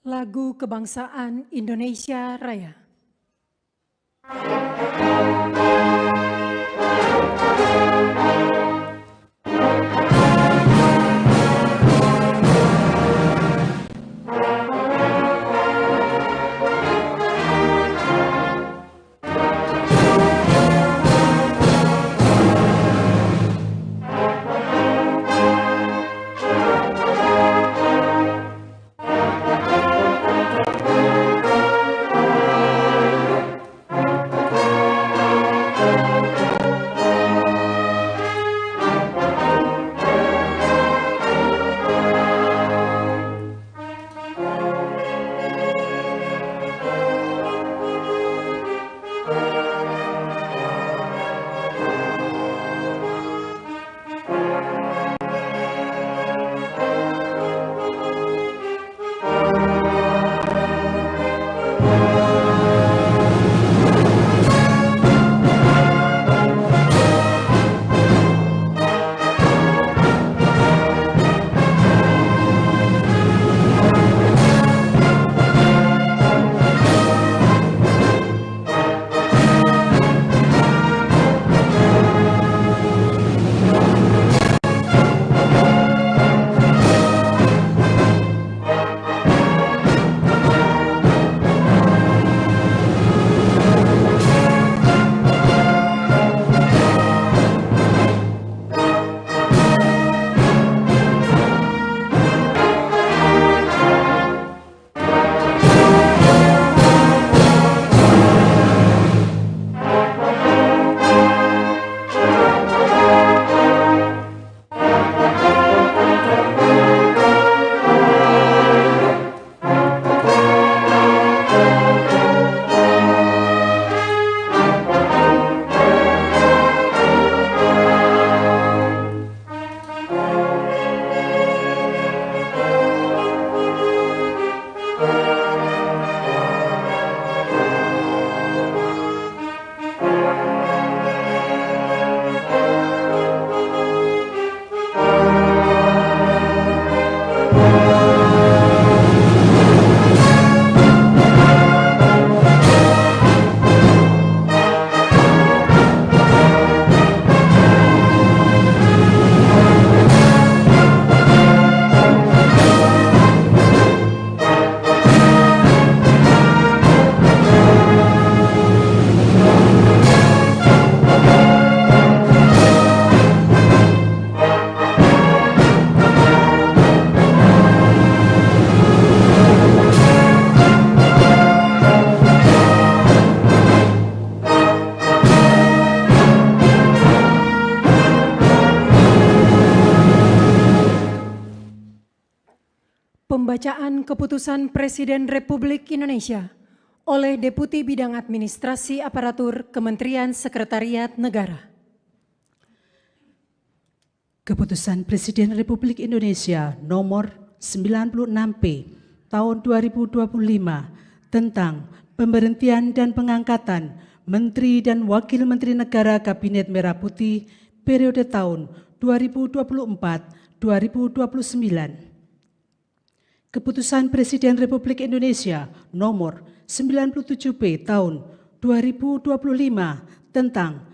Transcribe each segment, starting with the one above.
Lagu Kebangsaan Indonesia Raya. Pembacaan Keputusan Presiden Republik Indonesia oleh Deputi Bidang Administrasi Aparatur Kementerian Sekretariat Negara. Keputusan Presiden Republik Indonesia nomor 96P tahun 2025 tentang pemberhentian dan pengangkatan Menteri dan Wakil Menteri Negara Kabinet Merah Putih periode tahun 2024-2029. Keputusan Presiden Republik Indonesia nomor 97P tahun 2025 tentang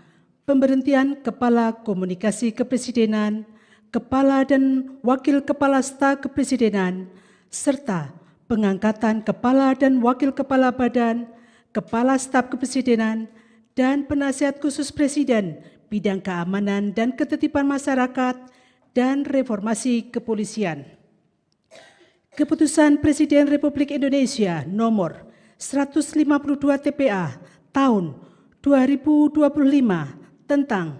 pemberhentian Kepala Komunikasi Kepresidenan, Kepala dan Wakil Kepala Staf Kepresidenan, serta pengangkatan Kepala dan Wakil Kepala Badan, Kepala Staf Kepresidenan, dan Penasihat Khusus Presiden Bidang Keamanan dan Ketertiban Masyarakat dan Reformasi Kepolisian. Keputusan Presiden Republik Indonesia nomor 152 TPA tahun 2025 tentang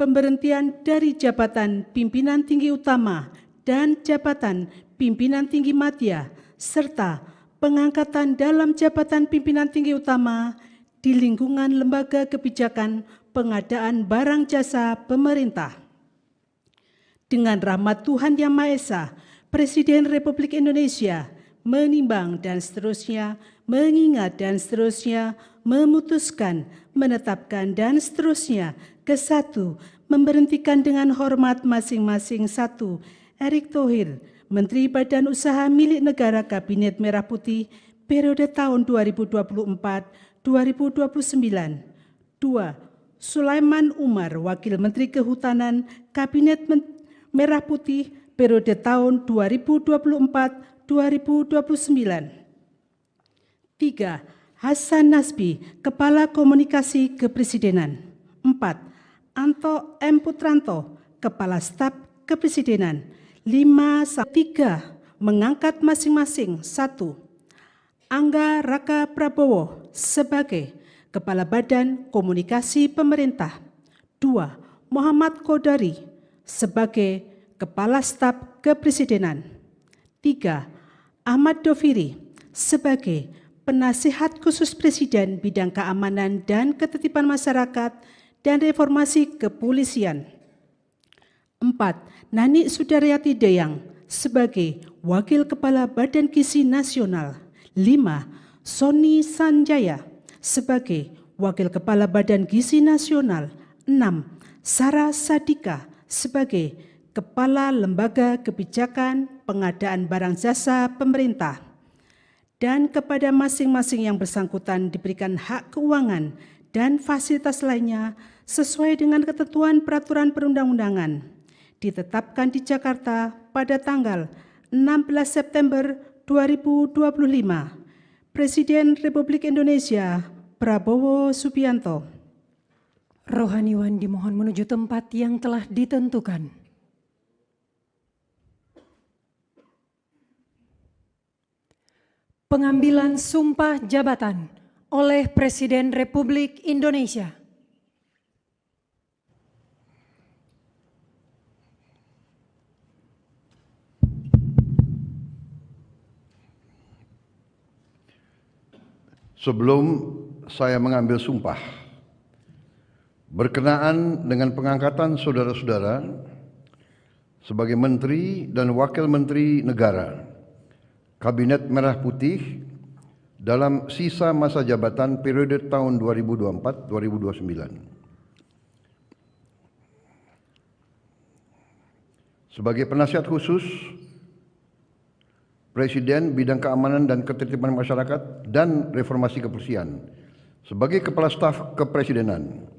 pemberhentian dari jabatan pimpinan tinggi utama dan jabatan pimpinan tinggi madya serta pengangkatan dalam jabatan pimpinan tinggi utama di lingkungan lembaga kebijakan pengadaan barang jasa pemerintah. Dengan rahmat Tuhan Yang Maha Esa, Presiden Republik Indonesia menimbang dan seterusnya, mengingat dan seterusnya, memutuskan, menetapkan dan seterusnya. Ke-1, memberhentikan dengan hormat masing-masing 1. Erick Thohir, Menteri Badan Usaha Milik Negara Kabinet Merah Putih periode tahun 2024-2029. 2. Sulaiman Umar, Wakil Menteri Kehutanan Kabinet Merah Putih periode tahun 2024-2029. 3. Hasan Nasbi, Kepala Komunikasi Kepresidenan. 4. Anto M. Putranto, Kepala Staf Kepresidenan. 5-3 mengangkat masing-masing 1. Angga Raka Prabowo sebagai Kepala Badan Komunikasi Pemerintah. 2. Muhammad Kodari sebagai Kepala Staf Kepresidenan. 3. Ahmad Doviri sebagai Penasihat Khusus Presiden Bidang Keamanan dan Ketertiban Masyarakat dan Reformasi Kepolisian. 4. Nani Sudaryati Deyang sebagai Wakil Kepala Badan Gizi Nasional. 5. Sony Sanjaya sebagai Wakil Kepala Badan Gizi Nasional. 6. Sarah Sadika sebagai Kepala Lembaga Kebijakan Pengadaan Barang Jasa Pemerintah. Dan kepada masing-masing yang bersangkutan diberikan hak keuangan dan fasilitas lainnya sesuai dengan ketentuan peraturan perundang-undangan ditetapkan di Jakarta pada tanggal 16 September 2025. Presiden Republik Indonesia Prabowo Subianto. Rohaniwan dimohon menuju tempat yang telah ditentukan. Pengambilan sumpah jabatan oleh Presiden Republik Indonesia. Sebelum saya mengambil sumpah, berkenaan dengan pengangkatan saudara-saudara sebagai Menteri dan Wakil Menteri Negara Kabinet Merah Putih dalam sisa masa jabatan periode tahun 2024-2029. Sebagai penasihat khusus Presiden Bidang Keamanan dan Ketertiban Masyarakat dan Reformasi Kepolisian, sebagai Kepala Staf Kepresidenan,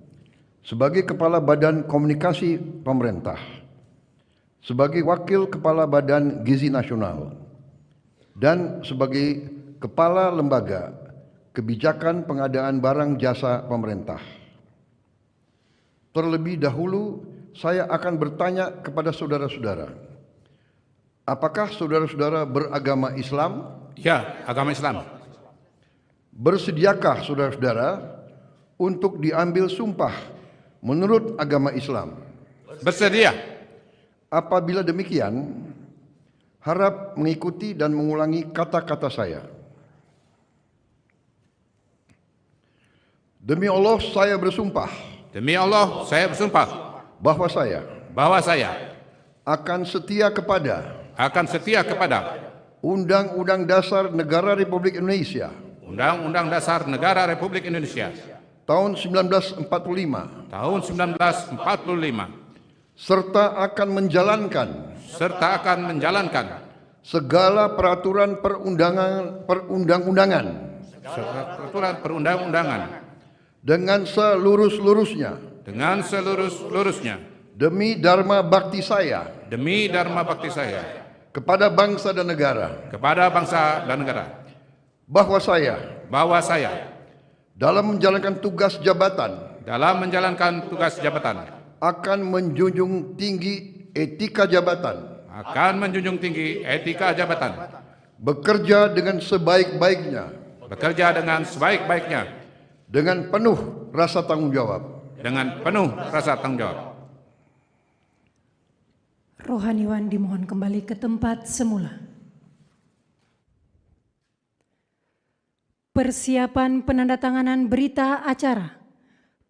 sebagai Kepala Badan Komunikasi Pemerintah, sebagai Wakil Kepala Badan Gizi Nasional, dan sebagai Kepala Lembaga Kebijakan Pengadaan Barang Jasa Pemerintah. Terlebih dahulu, saya akan bertanya kepada saudara-saudara, apakah saudara-saudara beragama Islam? Ya, agama Islam. Bersediakah saudara-saudara untuk diambil sumpah menurut agama Islam? Bersedia. Apabila demikian, harap mengikuti dan mengulangi kata-kata saya. Demi Allah saya bersumpah. Demi Allah, saya bersumpah Bahwa saya akan setia kepada Undang-Undang Dasar Negara Republik Indonesia Undang-Undang Dasar Negara Republik Indonesia tahun 1945 serta akan menjalankan segala peraturan perundang-undangan dengan seluruh-luruhnya demi dharma bakti saya kepada bangsa dan negara, bahwa saya dalam menjalankan tugas jabatan akan menjunjung tinggi etika jabatan, bekerja dengan sebaik-baiknya, dengan penuh rasa tanggung jawab. Rohaniwan dimohon kembali ke tempat semula. Persiapan penandatanganan berita acara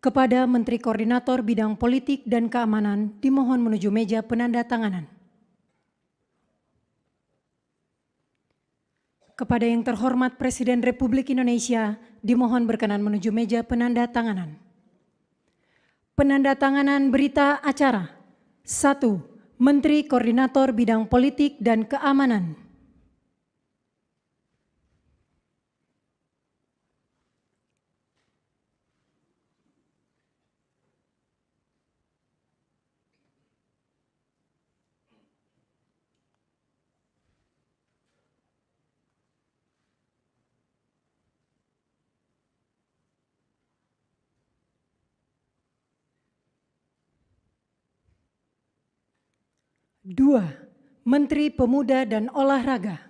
kepada Menteri Koordinator Bidang Politik dan Keamanan dimohon menuju meja penandatanganan. Kepada yang terhormat Presiden Republik Indonesia dimohon berkenan menuju meja penandatanganan. Penandatanganan berita acara. 1. Menteri Koordinator Bidang Politik dan Keamanan. Dua, Menteri Pemuda dan Olahraga.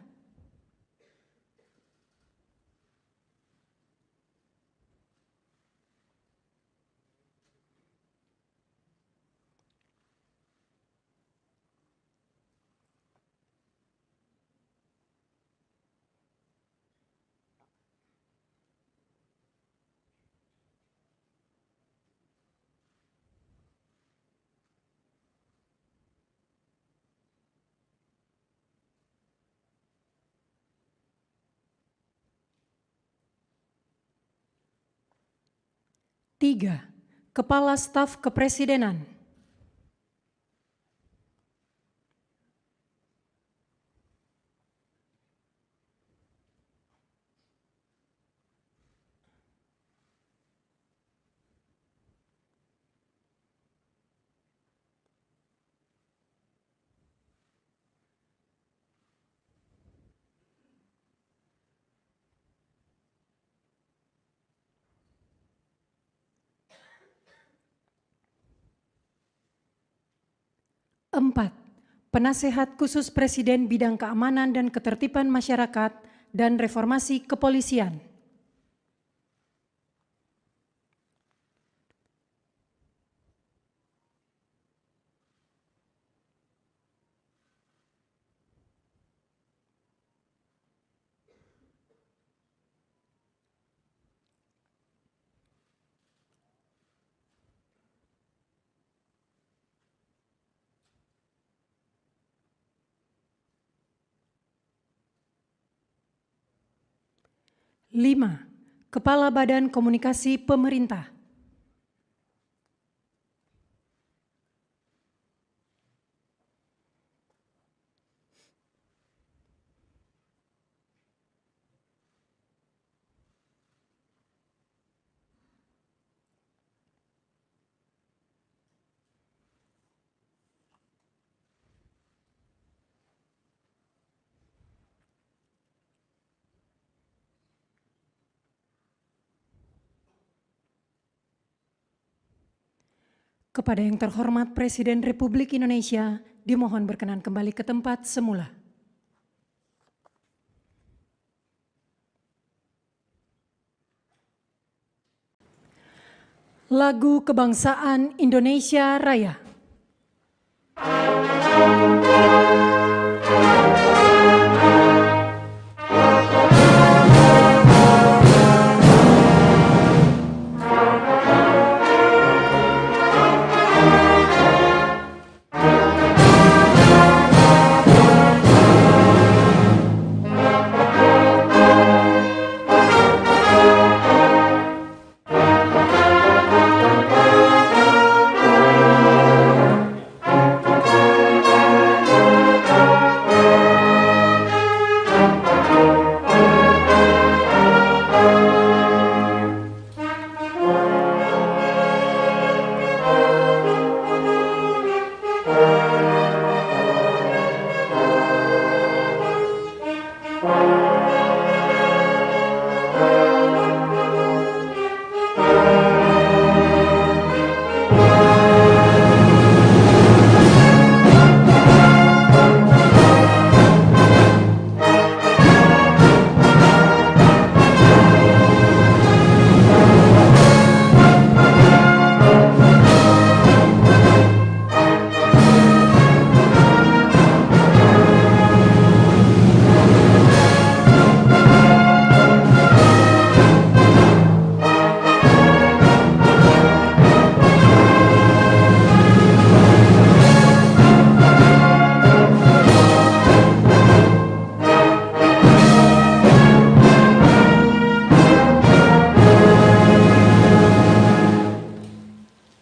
Tiga, Kepala Staf Kepresidenan. Empat, Penasehat Khusus Presiden Bidang Keamanan dan Ketertiban Masyarakat dan Reformasi Kepolisian. Lima, Kepala Badan Komunikasi Pemerintah. Kepada yang terhormat Presiden Republik Indonesia, dimohon berkenan kembali ke tempat semula. Lagu Kebangsaan Indonesia Raya.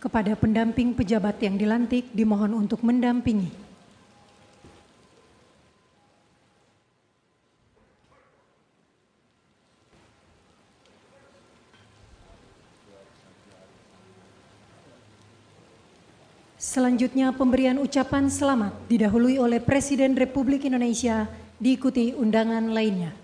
Kepada pendamping pejabat yang dilantik, dimohon untuk mendampingi. Selanjutnya pemberian ucapan selamat didahului oleh Presiden Republik Indonesia diikuti undangan lainnya.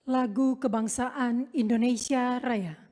Lagu Kebangsaan Indonesia Raya.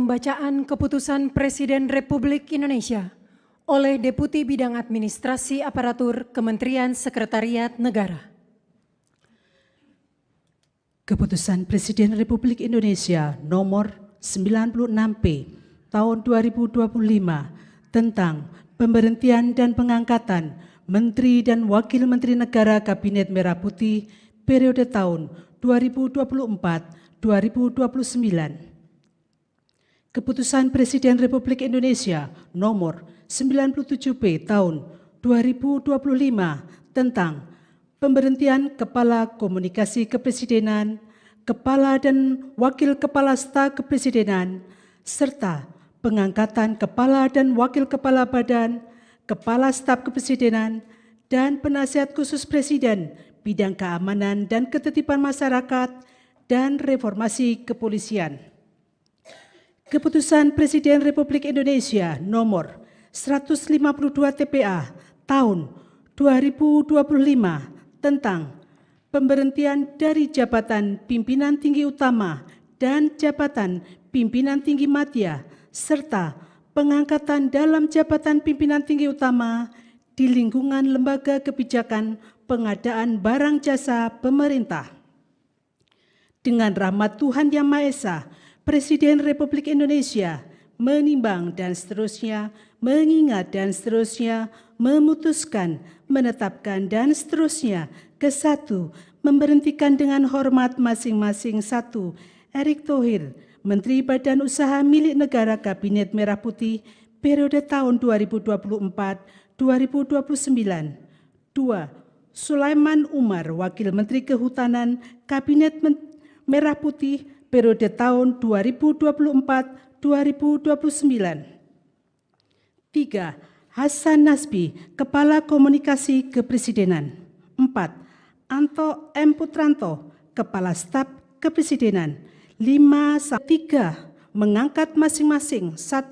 pembacaan keputusan Presiden Republik Indonesia oleh Deputi Bidang Administrasi Aparatur Kementerian Sekretariat Negara. Keputusan Presiden Republik Indonesia nomor 96P tahun 2025 tentang pemberhentian dan pengangkatan Menteri dan Wakil Menteri Negara Kabinet Merah Putih periode tahun 2024-2029. Keputusan Presiden Republik Indonesia nomor 97P tahun 2025 tentang pemberhentian Kepala Komunikasi Kepresidenan, Kepala dan Wakil Kepala Staf Kepresidenan, serta pengangkatan Kepala dan Wakil Kepala Badan, Kepala Staf Kepresidenan, dan Penasihat Khusus Presiden bidang keamanan dan ketertiban masyarakat dan reformasi kepolisian. Keputusan Presiden Republik Indonesia nomor 152 TPA tahun 2025 tentang pemberhentian dari jabatan pimpinan tinggi utama dan jabatan pimpinan tinggi madya serta pengangkatan dalam jabatan pimpinan tinggi utama di lingkungan lembaga kebijakan pengadaan barang jasa pemerintah. Dengan rahmat Tuhan Yang Maha Esa, Presiden Republik Indonesia menimbang dan seterusnya, mengingat dan seterusnya, memutuskan, menetapkan dan seterusnya. Ke-1, memberhentikan dengan hormat masing-masing. 1. Erick Thohir, Menteri Badan Usaha Milik Negara Kabinet Merah Putih periode tahun 2024-2029. 2. Sulaiman Umar, Wakil Menteri Kehutanan Kabinet Merah Putih periode tahun 2024-2029. 3. Hasan Nasbi, Kepala Komunikasi Kepresidenan. 4. Anto M. Putranto, Kepala Staf Kepresidenan. 5. 3. Mengangkat masing-masing. 1.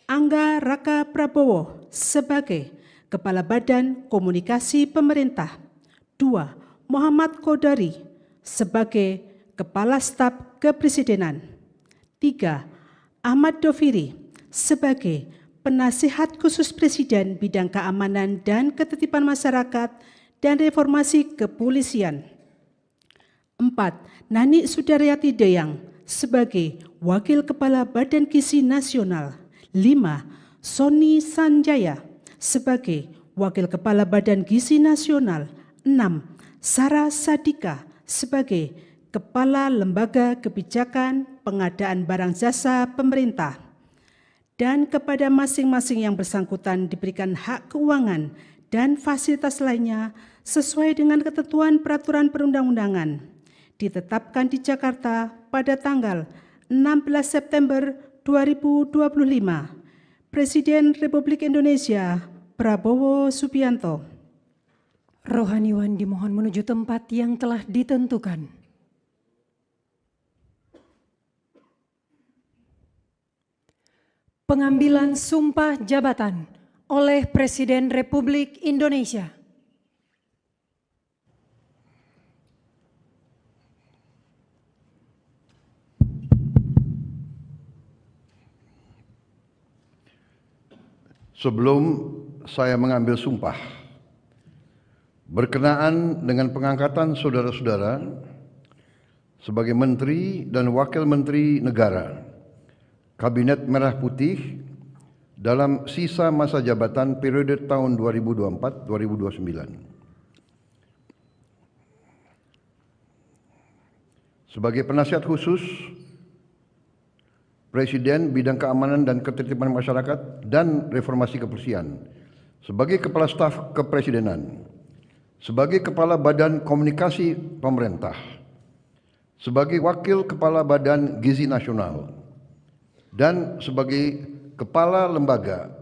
Angga Raka Prabowo sebagai Kepala Badan Komunikasi Pemerintah. 2. Muhammad Kodari sebagai Kepala Staf Kepresidenan. 3. Ahmad Doviri sebagai Penasihat Khusus Presiden bidang keamanan dan ketertiban masyarakat dan reformasi kepolisian. 4. Nani Sudaryati Deyang sebagai Wakil Kepala Badan Gizi Nasional. 5. Sony Sanjaya sebagai Wakil Kepala Badan Gizi Nasional. 6. Sarah Sadika sebagai Kepala Lembaga Kebijakan Pengadaan Barang Jasa Pemerintah, dan kepada masing-masing yang bersangkutan diberikan hak keuangan dan fasilitas lainnya sesuai dengan ketentuan peraturan perundang-undangan ditetapkan di Jakarta pada tanggal 16 September 2025. Presiden Republik Indonesia Prabowo Subianto. Rohaniwan dimohon menuju tempat yang telah ditentukan. Pengambilan sumpah jabatan oleh Presiden Republik Indonesia. Sebelum saya mengambil sumpah, berkenaan dengan pengangkatan saudara-saudara sebagai Menteri dan Wakil Menteri Negara Kabinet Merah Putih dalam sisa masa jabatan periode tahun 2024-2029. Sebagai penasihat khusus Presiden bidang keamanan dan ketertiban masyarakat dan reformasi kepolisian, sebagai Kepala Staf Kepresidenan, sebagai Kepala Badan Komunikasi Pemerintah, sebagai Wakil Kepala Badan Gizi Nasional, dan sebagai Kepala Lembaga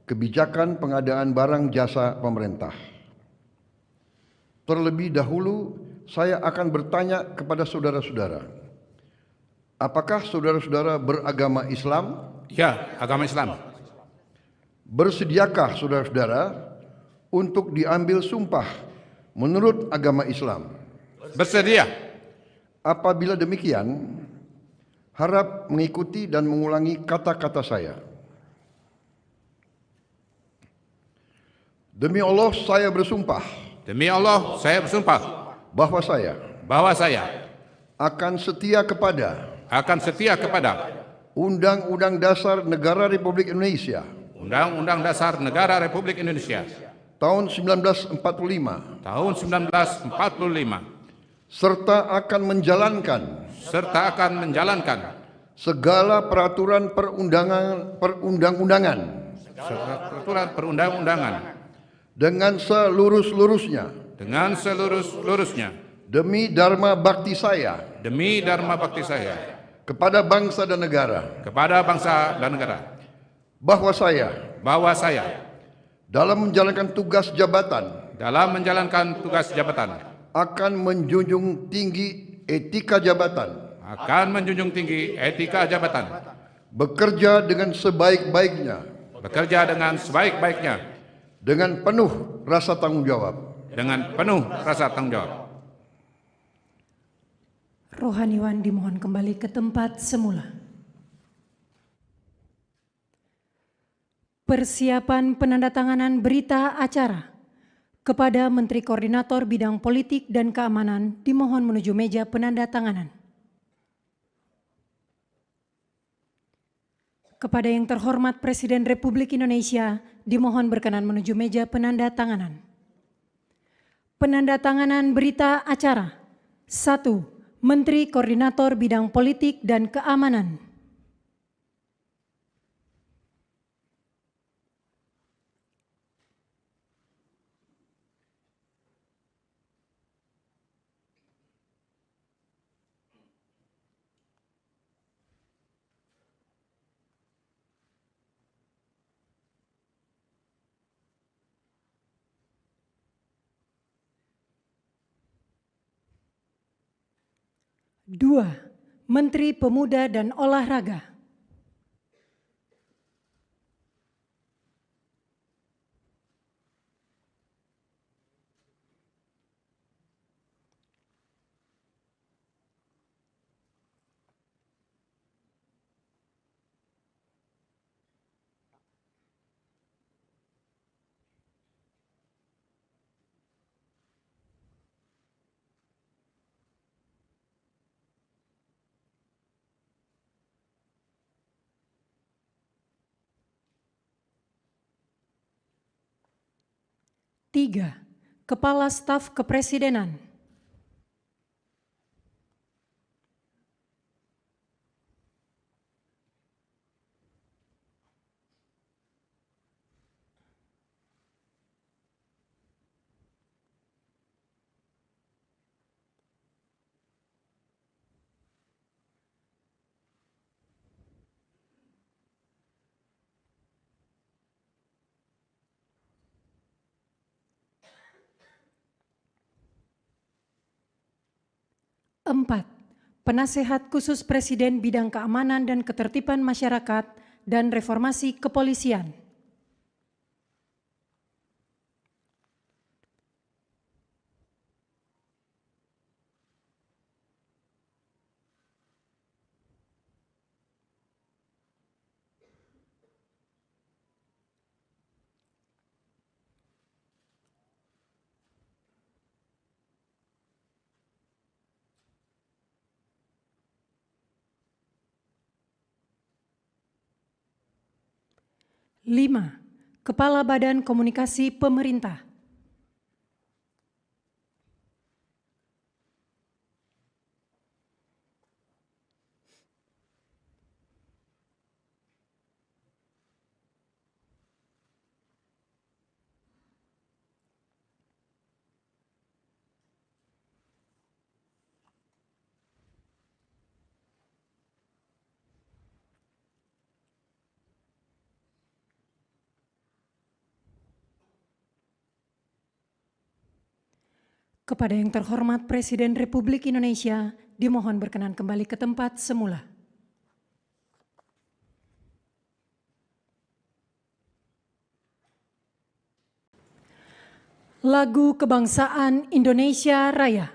Kebijakan Pengadaan Barang Jasa Pemerintah. Terlebih dahulu, saya akan bertanya kepada saudara-saudara, apakah saudara-saudara beragama Islam? Ya, agama Islam. Bersediakah saudara-saudara untuk diambil sumpah menurut agama Islam? Bersedia. Apabila demikian, Harap mengikuti dan mengulangi kata-kata saya. Demi Allah saya bersumpah Demi Allah, saya bersumpah bahwa saya akan setia kepada Undang-Undang Dasar Negara Republik Indonesia Undang-Undang Dasar Negara Republik Indonesia tahun 1945 tahun 1945 serta akan menjalankan segala peraturan perundang-undangan dengan seluruh-luruhnya demi dharma bakti saya kepada bangsa dan negara, bahwa saya dalam menjalankan tugas jabatan akan menjunjung tinggi etika jabatan, bekerja dengan sebaik-baiknya dengan penuh rasa tanggung jawab. Rohaniwan dimohon kembali ke tempat semula. Persiapan penandatanganan berita acara kepada Menteri Koordinator Bidang Politik dan Keamanan dimohon menuju meja penandatanganan. Kepada yang terhormat Presiden Republik Indonesia dimohon berkenan menuju meja penandatanganan. Penandatanganan berita acara. 1. Menteri Koordinator Bidang Politik dan Keamanan. Dua, Menteri Pemuda dan Olahraga. Tiga, Kepala Staf Kepresidenan. Empat, Penasehat Khusus Presiden Bidang Keamanan dan Ketertiban Masyarakat dan Reformasi Kepolisian. Lima, Kepala Badan Komunikasi Pemerintah. Kepada yang terhormat Presiden Republik Indonesia, dimohon berkenan kembali ke tempat semula. Lagu Kebangsaan Indonesia Raya.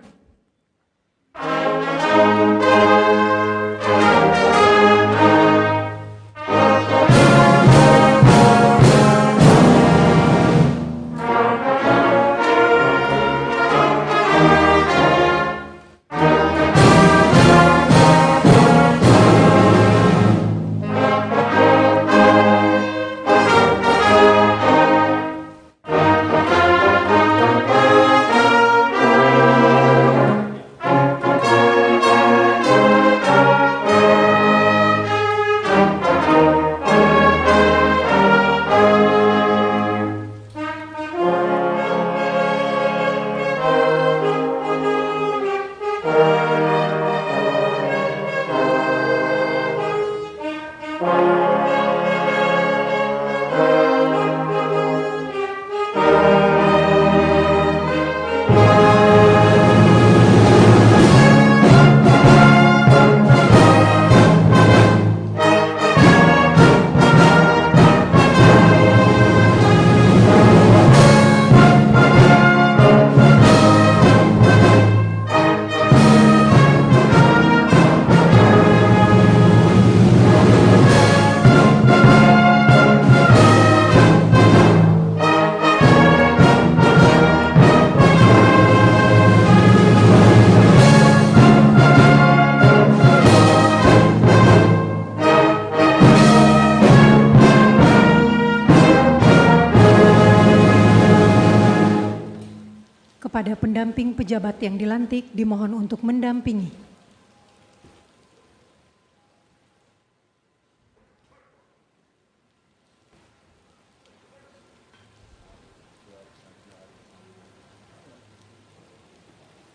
Kepada pendamping pejabat yang dilantik dimohon untuk mendampingi.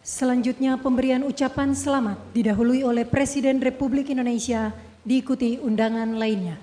Selanjutnya pemberian ucapan selamat didahului oleh Presiden Republik Indonesia diikuti undangan lainnya.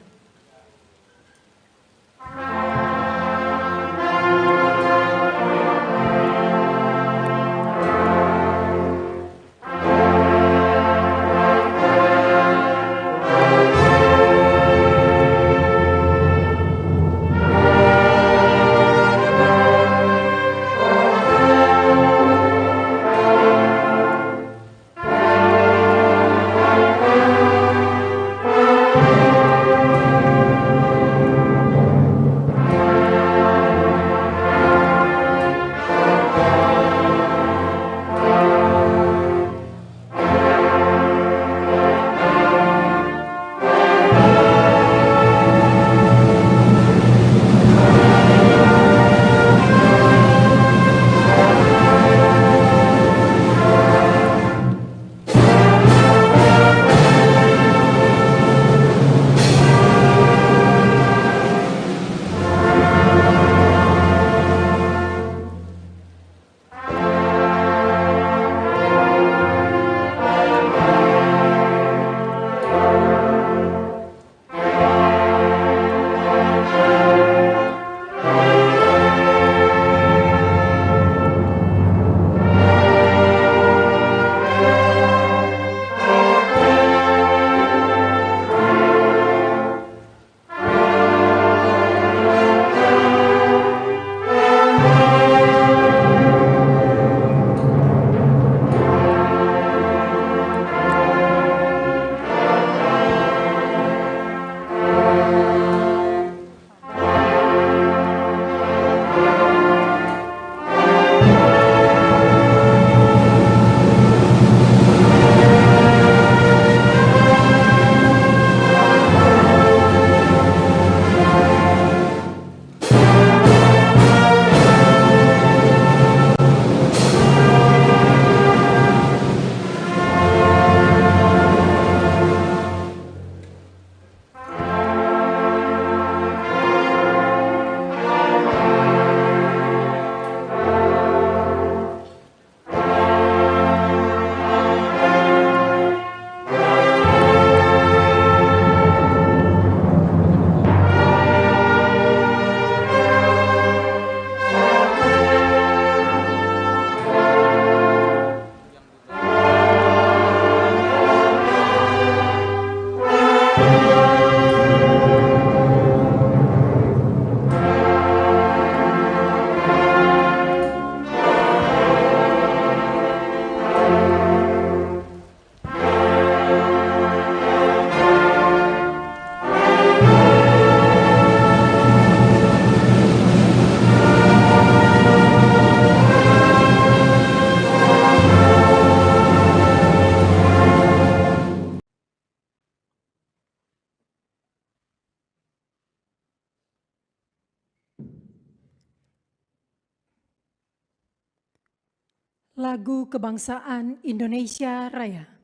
Lagu Kebangsaan Indonesia Raya.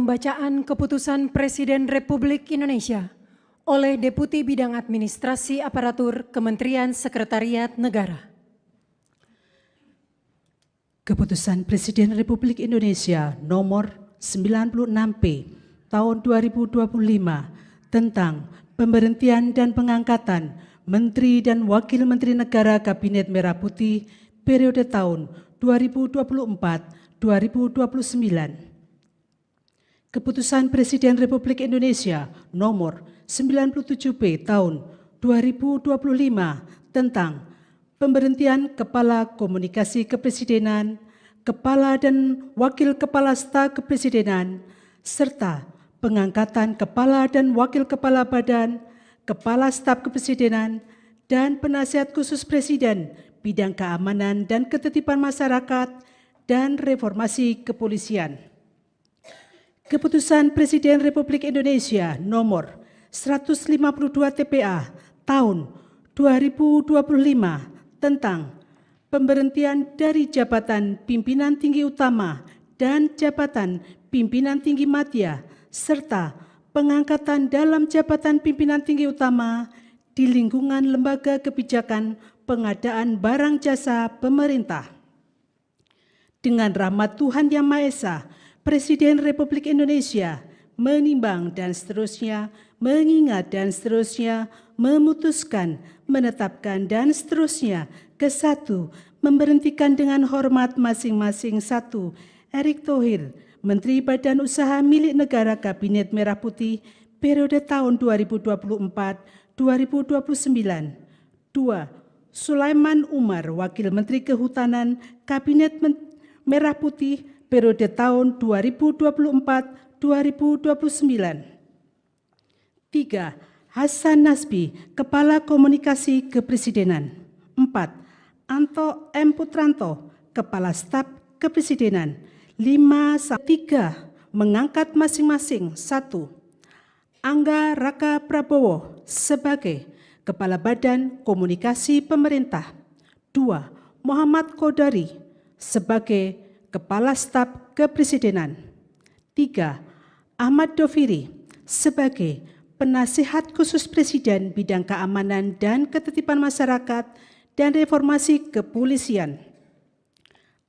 Pembacaan Keputusan Presiden Republik Indonesia oleh Deputi Bidang Administrasi Aparatur Kementerian Sekretariat Negara. Keputusan Presiden Republik Indonesia nomor 96P tahun 2025 tentang pemberhentian dan pengangkatan Menteri dan Wakil Menteri Negara Kabinet Merah Putih periode tahun 2024-2029. Keputusan Presiden Republik Indonesia nomor 97P tahun 2025 tentang pemberhentian Kepala Komunikasi Kepresidenan, Kepala dan Wakil Kepala Staf Kepresidenan, serta pengangkatan Kepala dan Wakil Kepala Badan, Kepala Staf Kepresidenan, dan Penasihat Khusus Presiden Bidang Keamanan dan Ketertiban Masyarakat dan Reformasi Kepolisian. Keputusan Presiden Republik Indonesia nomor 152 TPA tahun 2025 tentang pemberhentian dari jabatan pimpinan tinggi utama dan jabatan pimpinan tinggi madya serta pengangkatan dalam jabatan pimpinan tinggi utama di lingkungan lembaga kebijakan pengadaan barang jasa pemerintah. Dengan rahmat Tuhan Yang Maha Esa, Presiden Republik Indonesia menimbang dan seterusnya, mengingat dan seterusnya, memutuskan, menetapkan dan seterusnya. Ke-1, memberhentikan dengan hormat masing-masing. 1. Erick Thohir, Menteri Badan Usaha Milik Negara Kabinet Merah Putih periode tahun 2024-2029. 2. Sulaiman Umar, Wakil Menteri Kehutanan Kabinet Merah Putih periode tahun 2024-2029. 3. Hasan Nasbi, Kepala Komunikasi Kepresidenan. 4. Anto M. Putranto, Kepala Staf Kepresidenan. 5. 3. Mengangkat masing-masing. 1. Angga Raka Prabowo sebagai Kepala Badan Komunikasi Pemerintah. 2. Muhammad Kodari sebagai Kepala Staf Kepresidenan. 3. Ahmad Doviri sebagai Penasihat Khusus Presiden Bidang Keamanan dan Ketertiban Masyarakat dan Reformasi Kepolisian.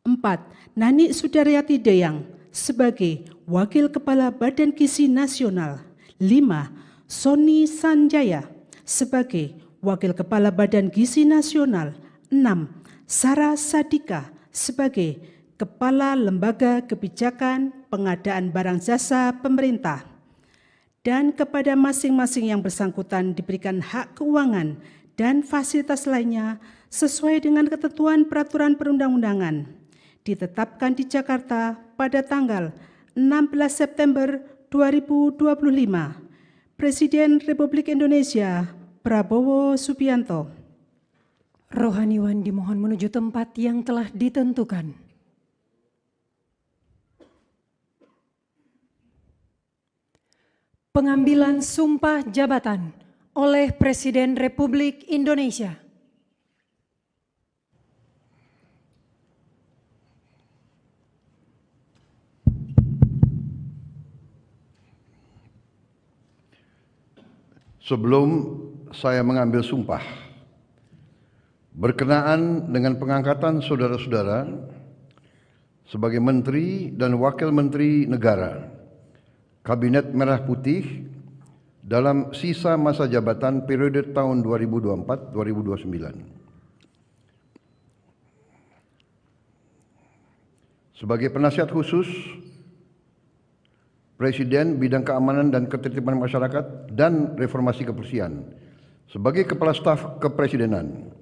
4. Nani Sudaryati Deyang sebagai Wakil Kepala Badan Gizi Nasional. 5. Sony Sanjaya sebagai Wakil Kepala Badan Gizi Nasional. 6. Sarah Sadika sebagai Kepala Lembaga Kebijakan Pengadaan Barang Jasa Pemerintah, dan kepada masing-masing yang bersangkutan diberikan hak keuangan dan fasilitas lainnya sesuai dengan ketentuan peraturan perundang-undangan ditetapkan di Jakarta pada tanggal 16 September 2025. Presiden Republik Indonesia Prabowo Subianto. Rohaniwan dimohon menuju tempat yang telah ditentukan. Pengambilan sumpah jabatan oleh Presiden Republik Indonesia. Sebelum saya mengambil sumpah, berkenaan dengan pengangkatan saudara-saudara sebagai Menteri dan Wakil Menteri Negara Kabinet Merah Putih dalam sisa masa jabatan periode tahun 2024-2029. Sebagai penasihat khusus Presiden Bidang Keamanan dan Ketertiban Masyarakat dan Reformasi Kepolisian, sebagai Kepala Staf Kepresidenan,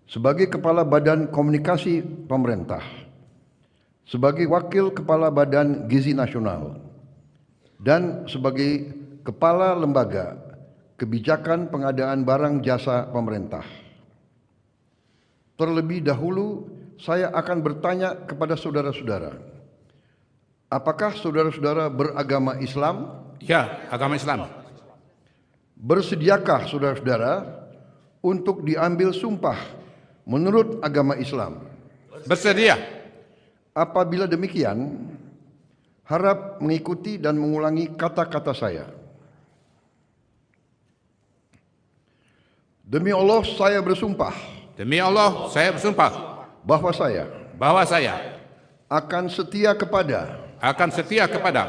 sebagai Kepala Badan Komunikasi Pemerintah, sebagai Wakil Kepala Badan Gizi Nasional, dan sebagai Kepala Lembaga Kebijakan Pengadaan Barang Jasa Pemerintah. Terlebih dahulu, saya akan bertanya kepada saudara-saudara, apakah saudara-saudara beragama Islam? Ya, agama Islam. Bersediakah saudara-saudara untuk diambil sumpah menurut agama Islam? Bersedia. Apabila demikian, Harap mengikuti dan mengulangi kata-kata saya. Demi Allah saya bersumpah. Demi Allah, saya bersumpah Bahwa saya akan setia kepada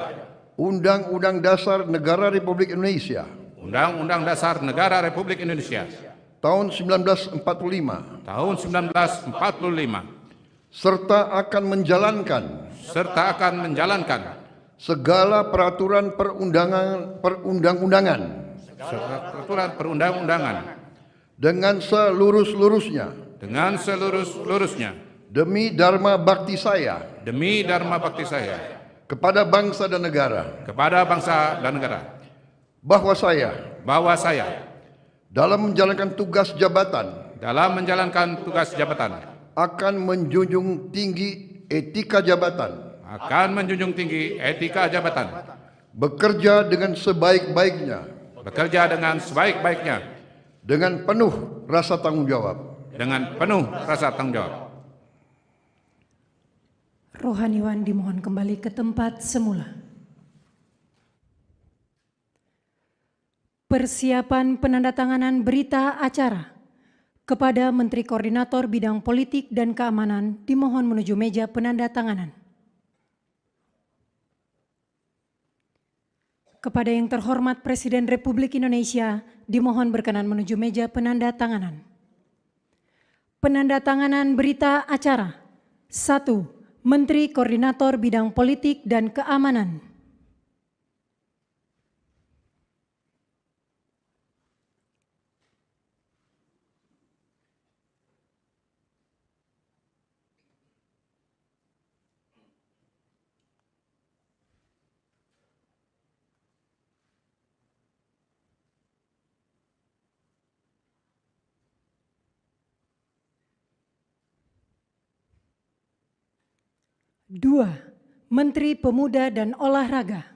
Undang-Undang Dasar Negara Republik Indonesia Undang-Undang Dasar Negara Republik Indonesia tahun 1945 tahun 1945 serta akan menjalankan segala peraturan perundang-undangan dengan seluruh-luruhnya demi dharma bakti saya kepada bangsa dan negara, bahwa saya dalam menjalankan tugas jabatan akan menjunjung tinggi etika jabatan, bekerja dengan sebaik-baiknya dengan penuh rasa tanggung jawab. Rohaniwan dimohon kembali ke tempat semula. Persiapan penandatanganan berita acara kepada Menteri Koordinator Bidang Politik dan Keamanan dimohon menuju meja penandatanganan. Kepada yang terhormat Presiden Republik Indonesia dimohon berkenan menuju meja penandatanganan. Penandatanganan berita acara. 1. Menteri Koordinator Bidang Politik dan Keamanan. Dua, Menteri Pemuda dan Olahraga.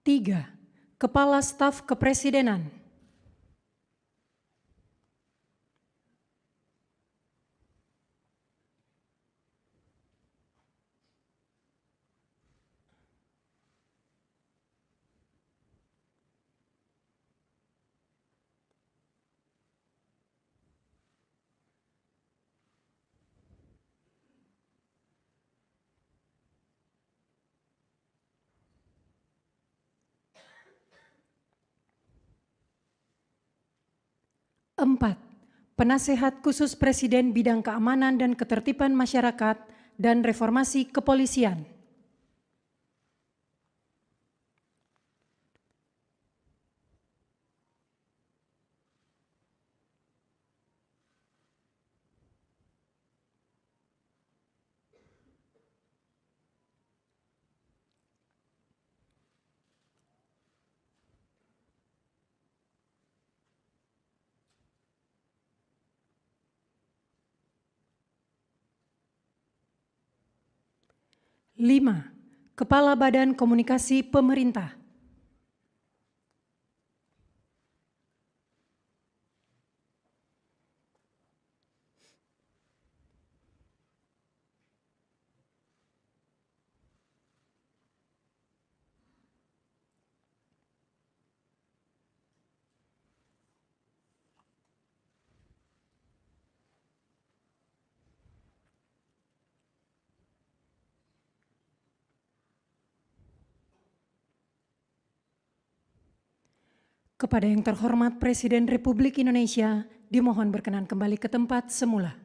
Tiga, Kepala Staf Kepresidenan. Empat, Penasehat Khusus Presiden Bidang Keamanan dan Ketertiban Masyarakat dan Reformasi Kepolisian. Lima, Kepala Badan Komunikasi Pemerintah. Kepada yang terhormat Presiden Republik Indonesia, dimohon berkenan kembali ke tempat semula.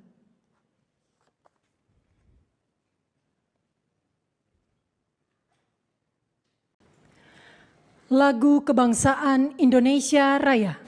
Lagu Kebangsaan Indonesia Raya.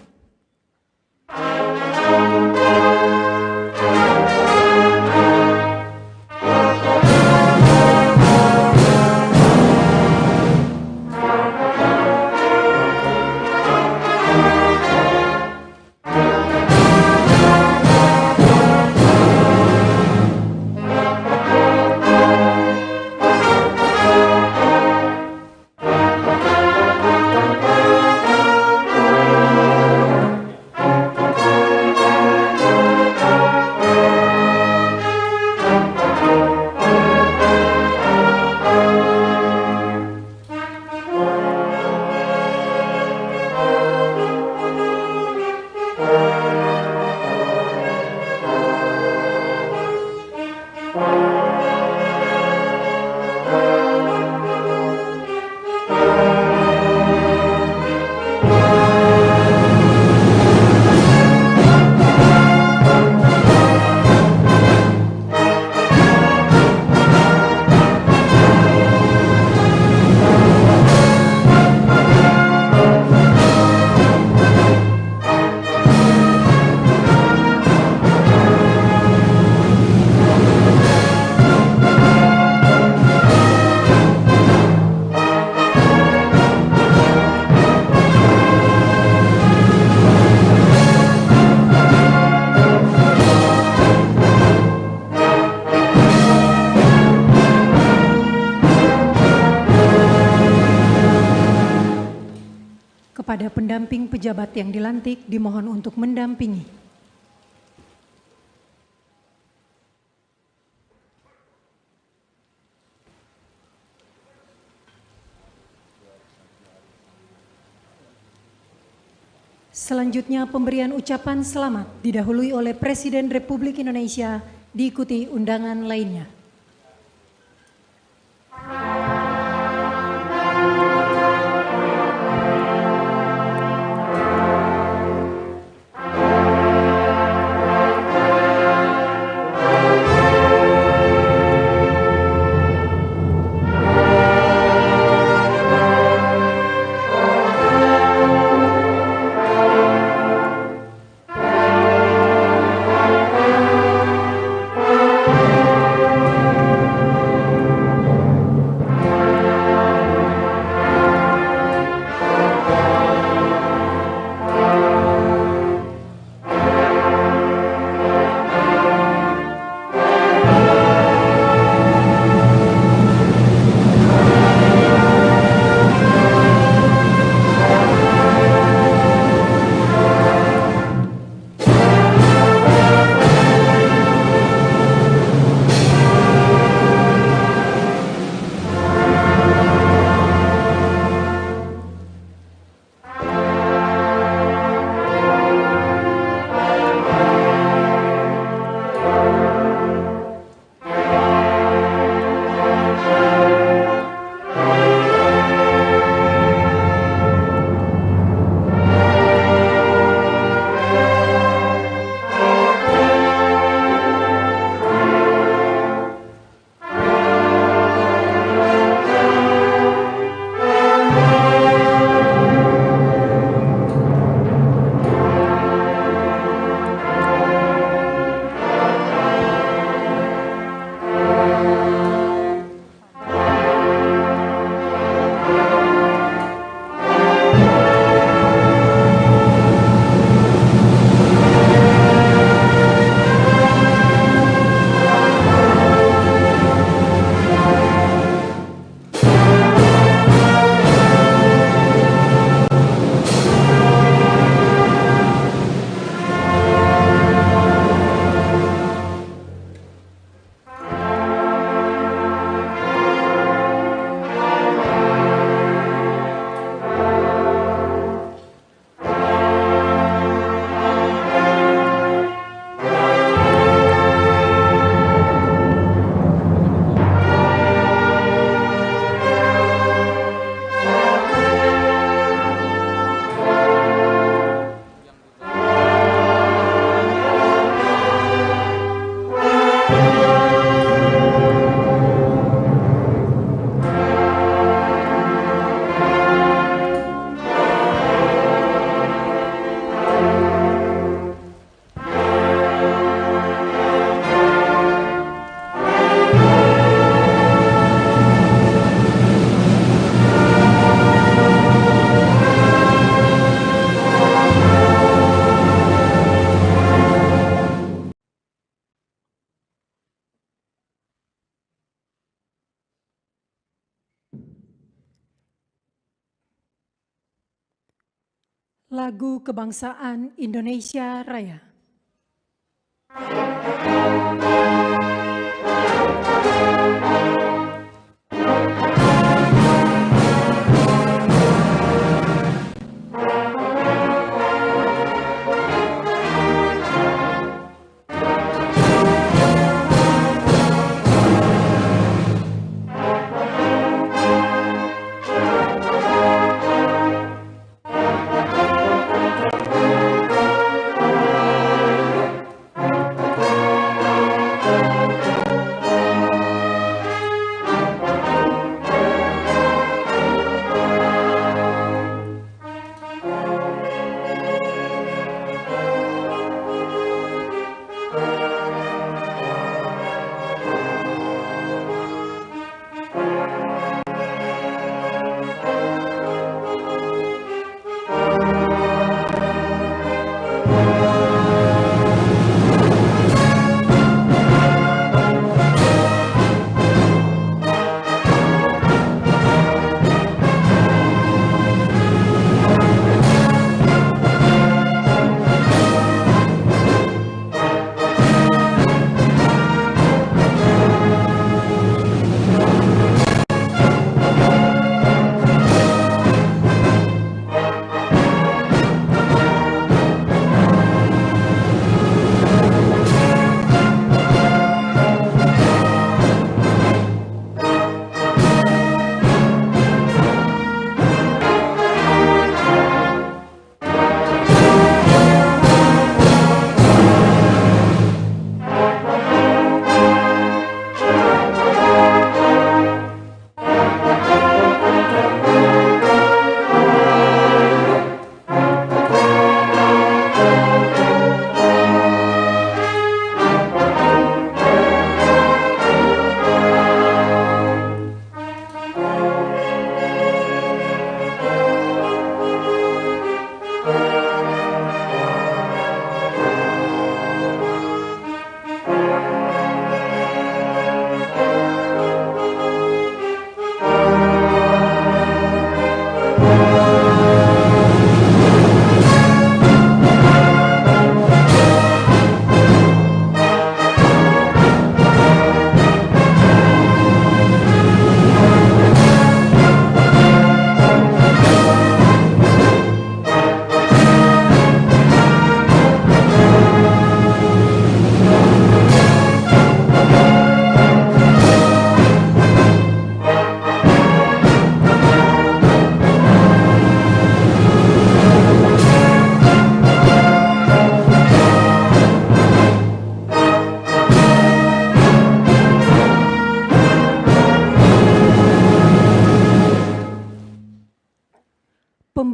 kepada pendamping pejabat yang dilantik dimohon untuk mendampingi. Selanjutnya pemberian ucapan selamat didahului oleh Presiden Republik Indonesia diikuti undangan lainnya. Lagu Kebangsaan Indonesia Raya.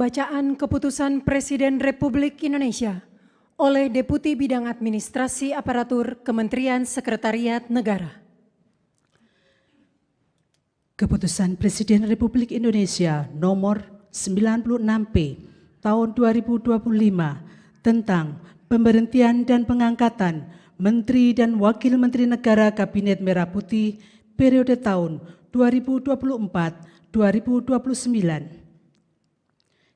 pembacaan keputusan Presiden Republik Indonesia oleh Deputi Bidang Administrasi Aparatur Kementerian Sekretariat Negara. Keputusan Presiden Republik Indonesia nomor 96P tahun 2025 tentang pemberhentian dan pengangkatan Menteri dan Wakil Menteri Negara Kabinet Merah Putih periode tahun 2024-2029.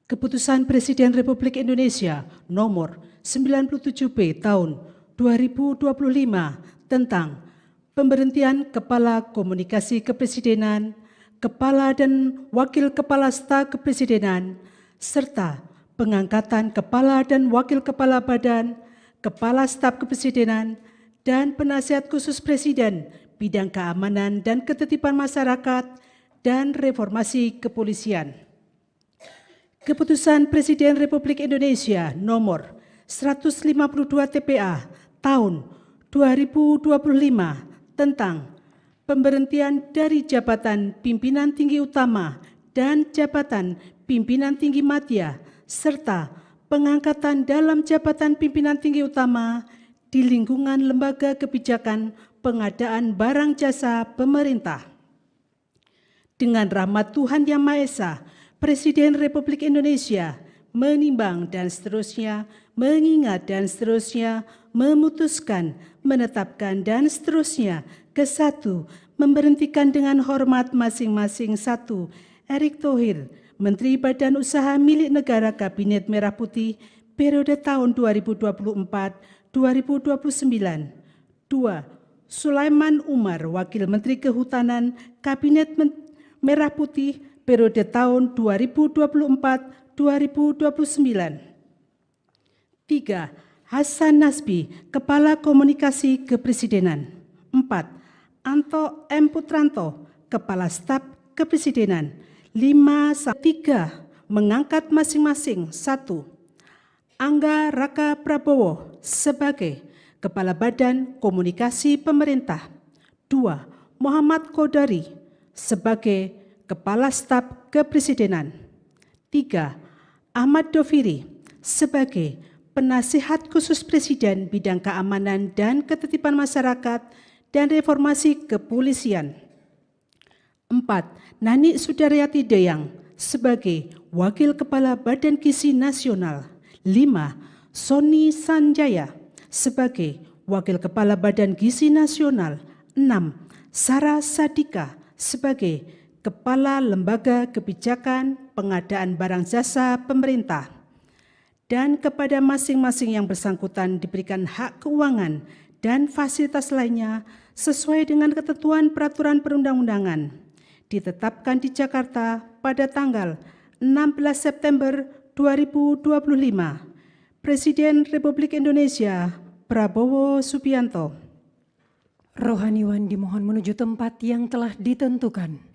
Keputusan Presiden Republik Indonesia nomor 97P tahun 2025 tentang pemberhentian Kepala Komunikasi Kepresidenan, Kepala dan Wakil Kepala Staf Kepresidenan, serta pengangkatan Kepala dan Wakil Kepala Badan, Kepala Staf Kepresidenan, dan Penasihat Khusus Presiden bidang keamanan dan ketertiban masyarakat dan reformasi kepolisian. Keputusan Presiden Republik Indonesia nomor 152 TPA tahun 2025 tentang pemberhentian dari jabatan pimpinan tinggi utama dan jabatan pimpinan tinggi madya serta pengangkatan dalam jabatan pimpinan tinggi utama di lingkungan lembaga kebijakan pengadaan barang jasa pemerintah. Dengan rahmat Tuhan Yang Maha Esa, Presiden Republik Indonesia menimbang dan seterusnya, mengingat dan seterusnya, memutuskan, menetapkan dan seterusnya. Ke-1, memberhentikan dengan hormat masing-masing. 1. Erick Thohir, Menteri Badan Usaha Milik Negara Kabinet Merah Putih periode tahun 2024-2029. 2. Sulaiman Umar, Wakil Menteri Kehutanan Kabinet Merah Putih periode tahun 2024-2029. 3. Hasan Nasbi, Kepala Komunikasi Kepresidenan. 4. Anto M. Putranto, Kepala Staf Kepresidenan. 5. 3. Mengangkat masing-masing. 1. Angga Raka Prabowo sebagai Kepala Badan Komunikasi Pemerintah. 2. Muhammad Kodari sebagai Kepala Staf Kepresidenan. 3. Ahmad Doviri sebagai Penasihat Khusus Presiden bidang keamanan dan ketertiban masyarakat dan reformasi kepolisian. 4. Nani Sudaryati Deyang sebagai Wakil Kepala Badan Gizi Nasional. 5. Sony Sanjaya sebagai Wakil Kepala Badan Gizi Nasional. 6. Sarah Sadika sebagai Kepala Lembaga Kebijakan Pengadaan Barang Jasa Pemerintah, dan kepada masing-masing yang bersangkutan diberikan hak keuangan dan fasilitas lainnya sesuai dengan ketentuan peraturan perundang-undangan ditetapkan di Jakarta pada tanggal 16 September 2025. Presiden Republik Indonesia Prabowo Subianto. Rohaniwan dimohon menuju tempat yang telah ditentukan.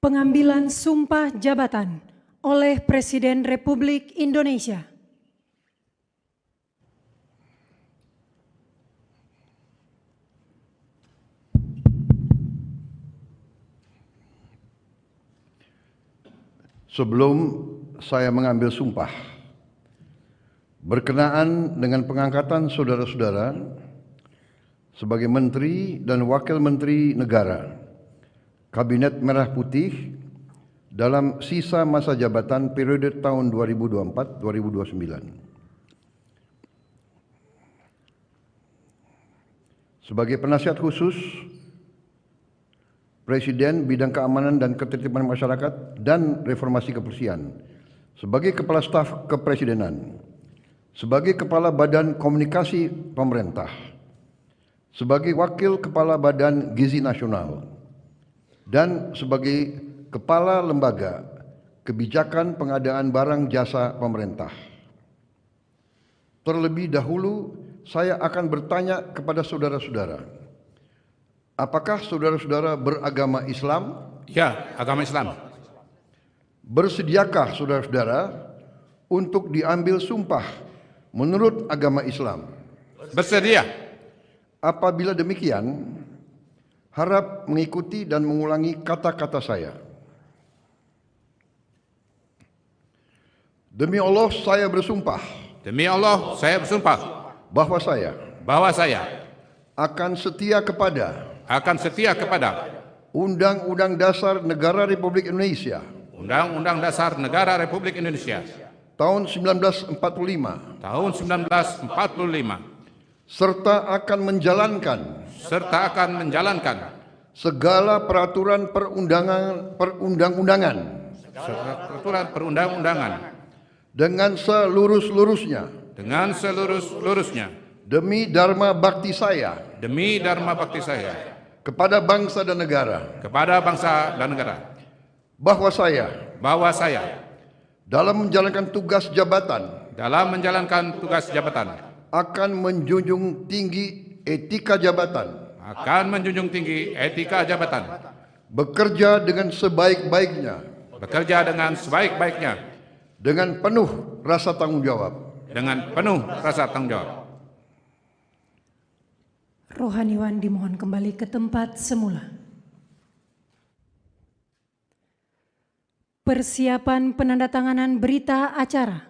Pengambilan sumpah jabatan oleh Presiden Republik Indonesia. Sebelum saya mengambil sumpah, berkenaan dengan pengangkatan saudara-saudara sebagai Menteri dan Wakil Menteri Negara Kabinet Merah Putih dalam sisa masa jabatan periode tahun 2024-2029. Sebagai penasihat khusus Presiden bidang keamanan dan ketertiban masyarakat dan reformasi kepolisian, sebagai Kepala Staf Kepresidenan, sebagai Kepala Badan Komunikasi Pemerintah, sebagai Wakil Kepala Badan Gizi Nasional, dan sebagai Kepala Lembaga Kebijakan Pengadaan Barang Jasa Pemerintah. Terlebih dahulu, saya akan bertanya kepada saudara-saudara, apakah saudara-saudara beragama Islam? Ya, agama Islam. Bersediakah saudara-saudara untuk diambil sumpah menurut agama Islam? Bersedia. Apabila demikian, Harap mengikuti dan mengulangi kata-kata saya. Demi Allah saya bersumpah. Demi Allah, saya bersumpah Bahwa saya akan setia kepada Undang-Undang Dasar Negara Republik Indonesia Undang-Undang Dasar Negara Republik Indonesia tahun 1945 serta akan menjalankan segala peraturan perundang-undangan dengan seluruh-luruhnya demi dharma bakti saya kepada bangsa dan negara, bahwa saya dalam menjalankan tugas jabatan akan menjunjung tinggi etika jabatan, bekerja dengan sebaik-baiknya dengan penuh rasa tanggung jawab. Rohaniwan dimohon kembali ke tempat semula. Persiapan penandatanganan berita acara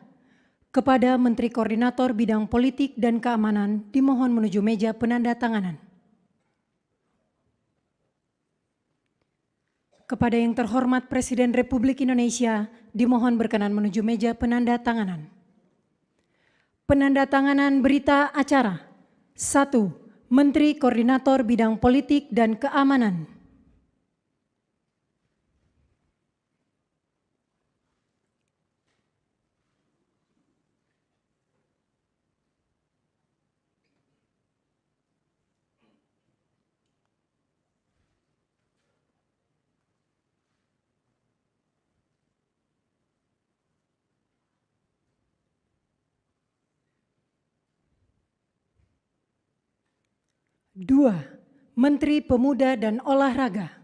kepada Menteri Koordinator Bidang Politik dan Keamanan dimohon menuju meja penandatanganan. Kepada yang terhormat Presiden Republik Indonesia dimohon berkenan menuju meja penandatanganan. Penandatanganan berita acara. 1. Menteri Koordinator Bidang Politik dan Keamanan. Dua, Menteri Pemuda dan Olahraga.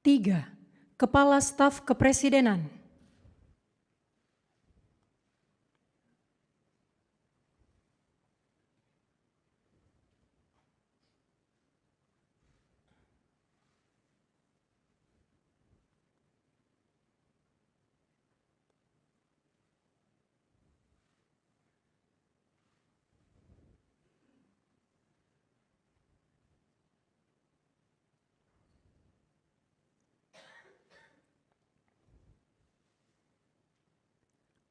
Tiga, Kepala Staf Kepresidenan.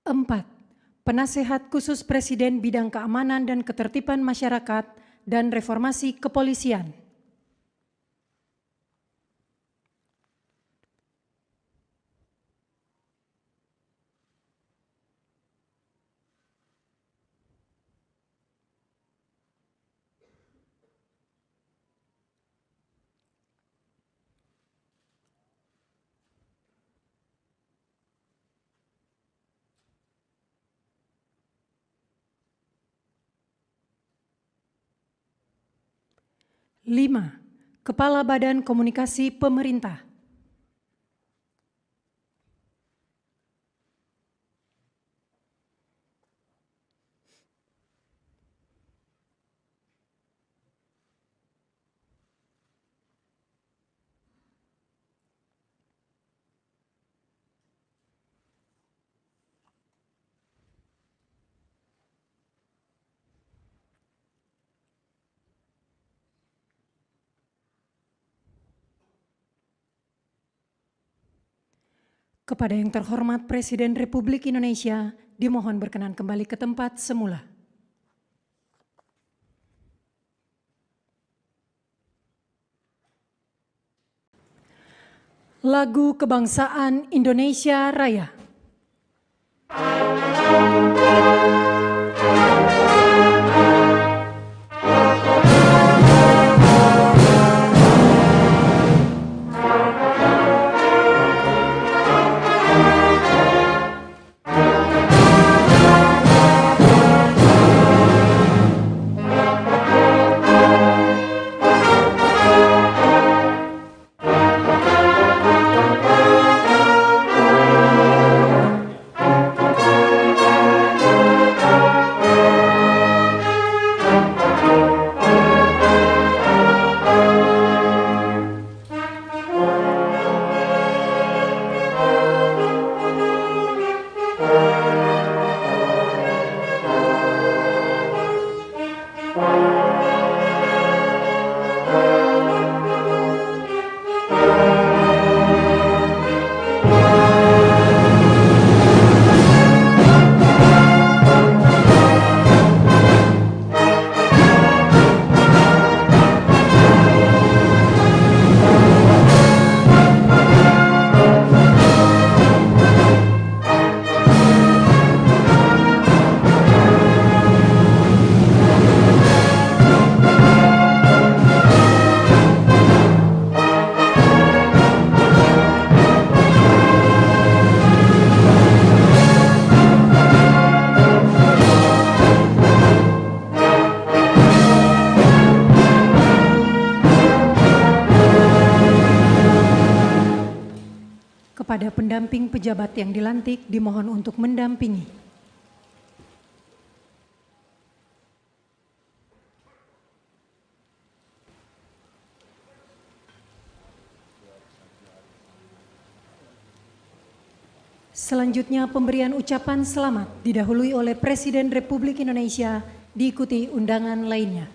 Empat, Penasehat Khusus Presiden Bidang Keamanan dan Ketertiban Masyarakat dan Reformasi Kepolisian. Lima, Kepala Badan Komunikasi Pemerintah. Kepada yang terhormat Presiden Republik Indonesia, dimohon berkenan kembali ke tempat semula. Lagu Kebangsaan Indonesia Raya. pendamping pejabat yang dilantik dimohon untuk mendampingi. Selanjutnya pemberian ucapan selamat didahului oleh Presiden Republik Indonesia diikuti undangan lainnya.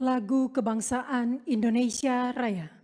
Lagu Kebangsaan Indonesia Raya.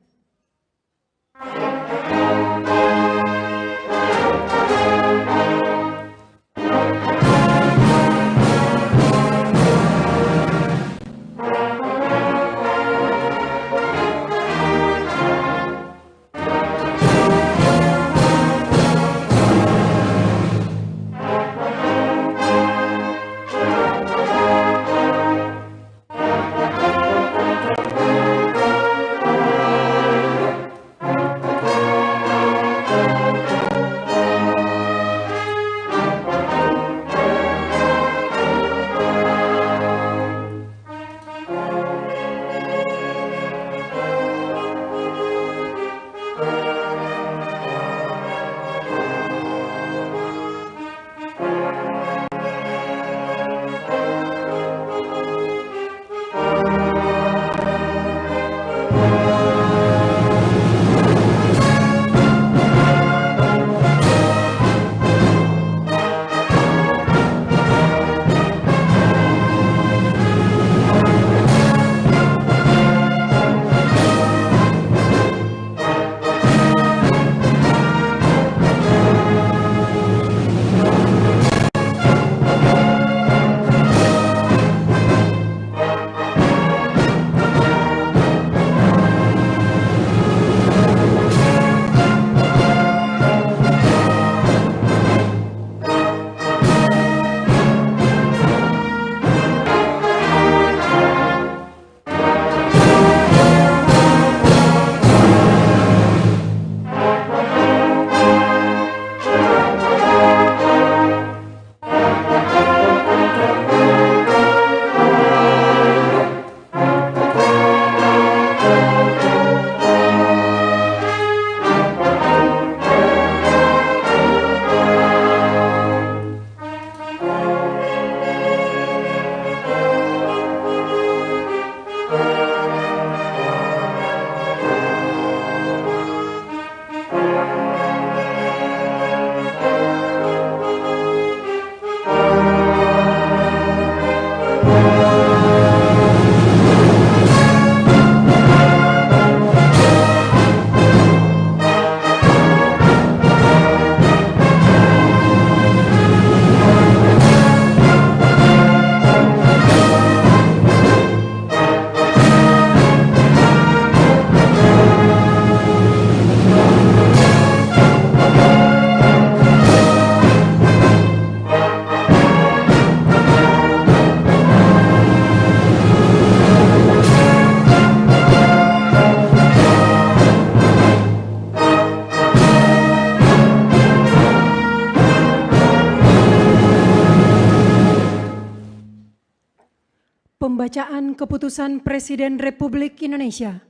Pembacaan Keputusan Presiden Republik Indonesia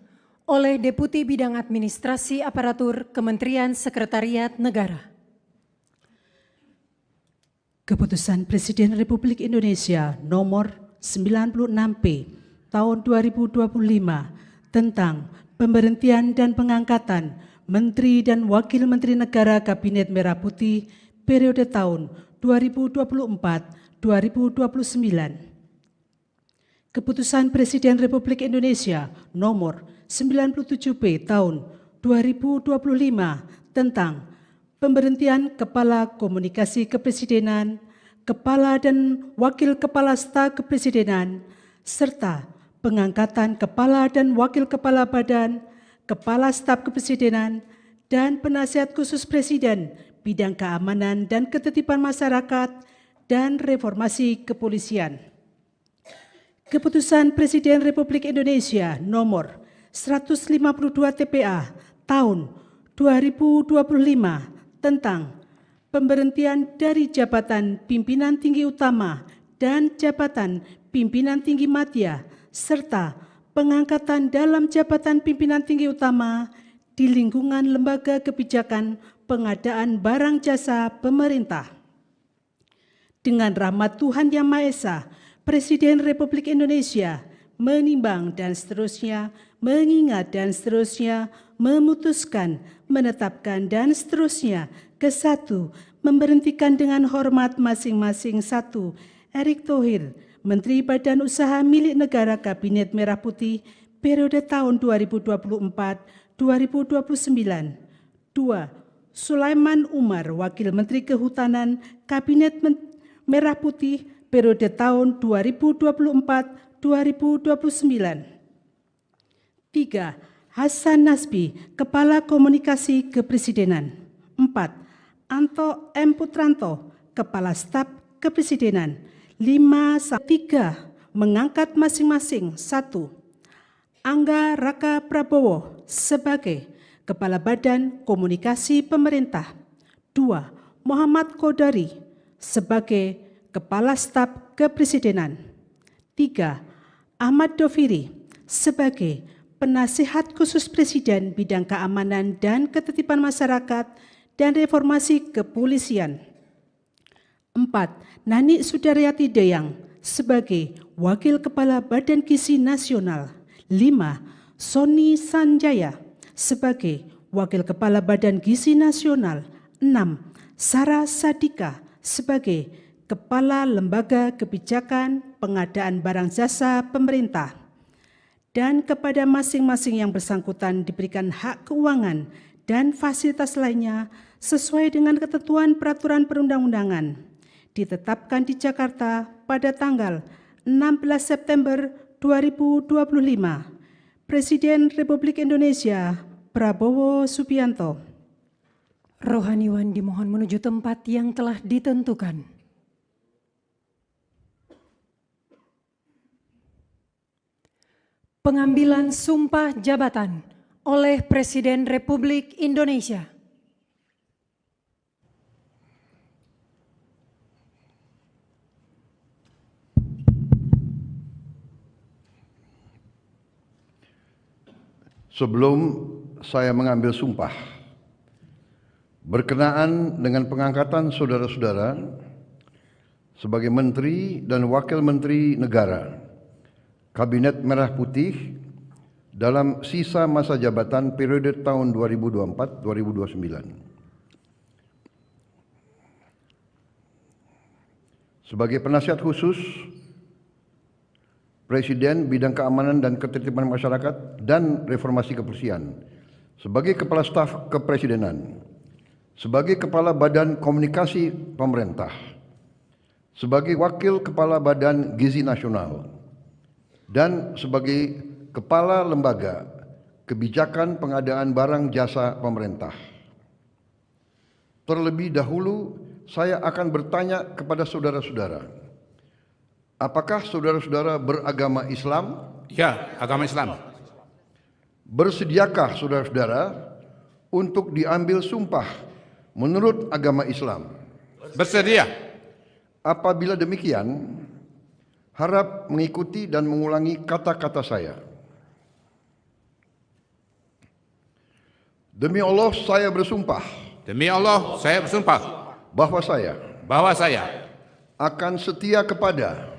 oleh Deputi Bidang Administrasi Aparatur Kementerian Sekretariat Negara. Keputusan Presiden Republik Indonesia nomor 96P tahun 2025 tentang pemberhentian dan pengangkatan Menteri dan Wakil Menteri Negara Kabinet Merah Putih periode tahun 2024-2029. Keputusan Presiden Republik Indonesia nomor 97P tahun 2025 tentang pemberhentian Kepala Komunikasi Kepresidenan, Kepala dan Wakil Kepala Staf Kepresidenan, serta pengangkatan Kepala dan Wakil Kepala Badan, Kepala Staf Kepresidenan, dan Penasihat Khusus Presiden Bidang Keamanan dan Ketertiban Masyarakat dan Reformasi Kepolisian. Keputusan Presiden Republik Indonesia nomor 152 TPA tahun 2025 tentang pemberhentian dari jabatan pimpinan tinggi utama dan jabatan pimpinan tinggi madya serta pengangkatan dalam jabatan pimpinan tinggi utama di lingkungan lembaga kebijakan pengadaan barang jasa pemerintah. Dengan rahmat Tuhan Yang Maha Esa, Presiden Republik Indonesia menimbang dan seterusnya, mengingat dan seterusnya, memutuskan, menetapkan dan seterusnya. Ke-1, memberhentikan dengan hormat masing-masing. 1. Erick Thohir, Menteri Badan Usaha Milik Negara Kabinet Merah Putih periode tahun 2024-2029. 2. Sulaiman Umar, Wakil Menteri Kehutanan Kabinet Merah Putih periode tahun 2024-2029. 3. Hasan Nasbi, Kepala Komunikasi Kepresidenan. 4. Anto M. Putranto, Kepala Staf Kepresidenan. 5-3 mengangkat masing-masing. 1. Angga Raka Prabowo sebagai Kepala Badan Komunikasi Pemerintah. 2. Muhammad Kodari sebagai Kepala Staf Kepresidenan. 3. Ahmad Doviri sebagai Penasihat Khusus Presiden Bidang Keamanan dan Ketertiban Masyarakat dan Reformasi Kepolisian. 4. Nani Sudaryati Deyang sebagai Wakil Kepala Badan Gizi Nasional. 5. Sony Sanjaya sebagai Wakil Kepala Badan Gizi Nasional. 6. Sarah Sadika sebagai Kepala Lembaga Kebijakan Pengadaan Barang Jasa Pemerintah, dan kepada masing-masing yang bersangkutan diberikan hak keuangan dan fasilitas lainnya sesuai dengan ketentuan peraturan perundang-undangan ditetapkan di Jakarta pada tanggal 16 September 2025. Presiden Republik Indonesia Prabowo Subianto. Rohaniwan dimohon menuju tempat yang telah ditentukan. Pengambilan sumpah jabatan oleh Presiden Republik Indonesia. Sebelum saya mengambil sumpah, berkenaan dengan pengangkatan saudara-saudara sebagai Menteri dan Wakil Menteri Negara Kabinet Merah Putih dalam sisa masa jabatan periode tahun 2024-2029. Sebagai Penasihat Khusus Presiden Bidang Keamanan dan Ketertiban Masyarakat dan Reformasi Kepolisian, sebagai Kepala Staf Kepresidenan, sebagai Kepala Badan Komunikasi Pemerintah, sebagai Wakil Kepala Badan Gizi Nasional, dan sebagai Kepala Lembaga Kebijakan Pengadaan Barang Jasa Pemerintah. Terlebih dahulu, saya akan bertanya kepada saudara-saudara, apakah saudara-saudara beragama Islam? Ya, agama Islam. Bersediakah saudara-saudara untuk diambil sumpah menurut agama Islam? Bersedia. Apabila demikian, Harap mengikuti dan mengulangi kata-kata saya. Demi Allah saya bersumpah. Demi Allah, saya bersumpah Bahwa saya bahwa saya akan setia kepada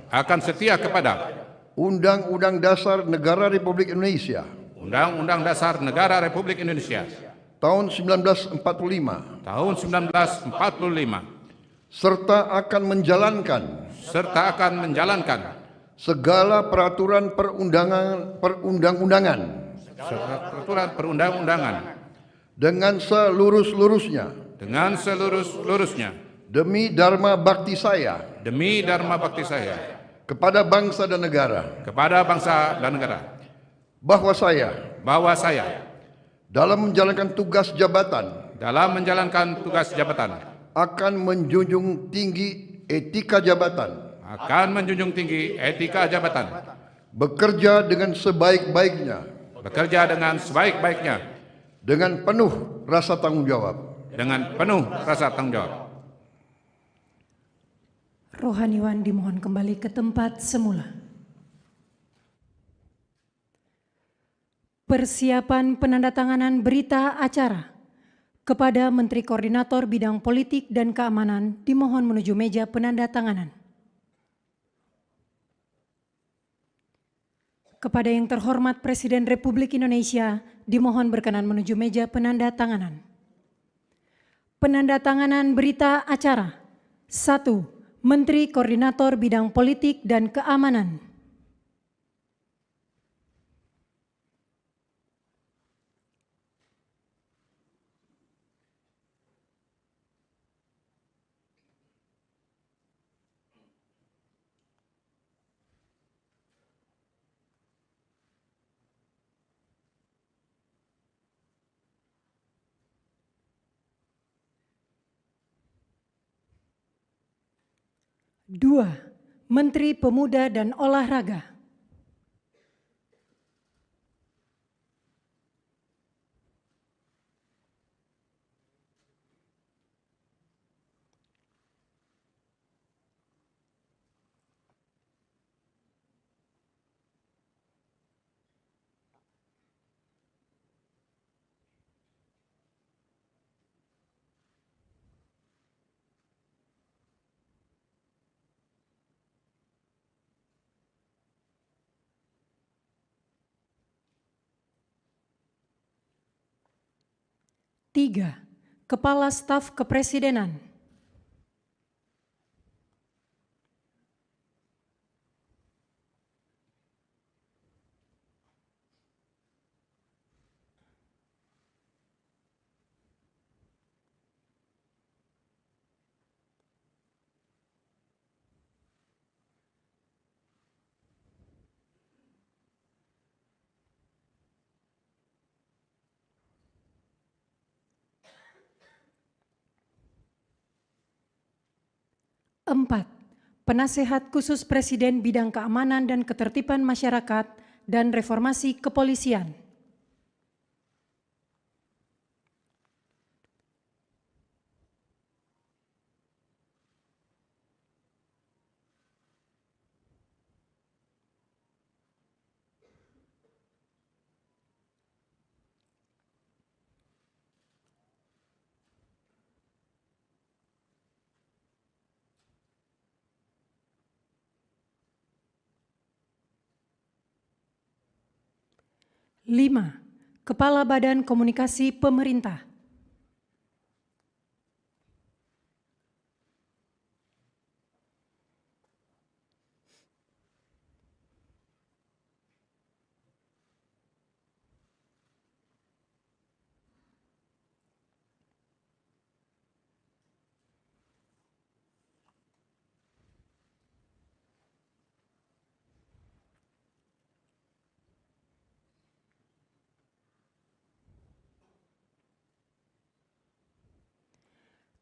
Undang-Undang Dasar Negara Republik Indonesia Undang-Undang Dasar Negara Republik Indonesia tahun 1945 tahun 1945 serta akan menjalankan segala peraturan perundang-undangan dengan seluruh-luruhnya demi dharma bakti saya kepada bangsa dan negara, bahwa saya dalam menjalankan tugas jabatan akan menjunjung tinggi etika jabatan, bekerja dengan sebaik-baiknya, dengan penuh rasa tanggung jawab. Rohaniwan dimohon kembali ke tempat semula. Persiapan penandatanganan berita acara kepada Menteri Koordinator Bidang Politik dan Keamanan dimohon menuju meja penandatanganan. Kepada yang terhormat Presiden Republik Indonesia dimohon berkenan menuju meja penandatanganan. Penandatanganan berita acara. 1. Menteri Koordinator Bidang Politik dan Keamanan. Dua, Menteri Pemuda dan Olahraga. Tiga, Kepala Staf Kepresidenan. Empat, Penasehat Khusus Presiden Bidang Keamanan dan Ketertiban Masyarakat dan Reformasi Kepolisian. Lima, Kepala Badan Komunikasi Pemerintah.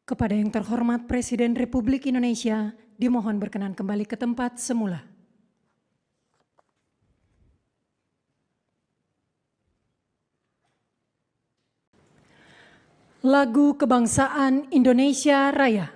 Kepada yang terhormat Presiden Republik Indonesia, dimohon berkenan kembali ke tempat semula. Lagu Kebangsaan Indonesia Raya.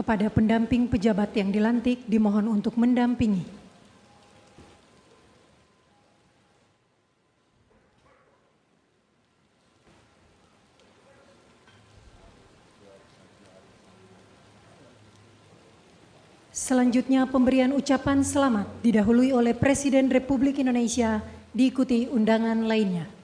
kepada pendamping pejabat yang dilantik dimohon untuk mendampingi. Selanjutnya pemberian ucapan selamat didahului oleh Presiden Republik Indonesia diikuti undangan lainnya.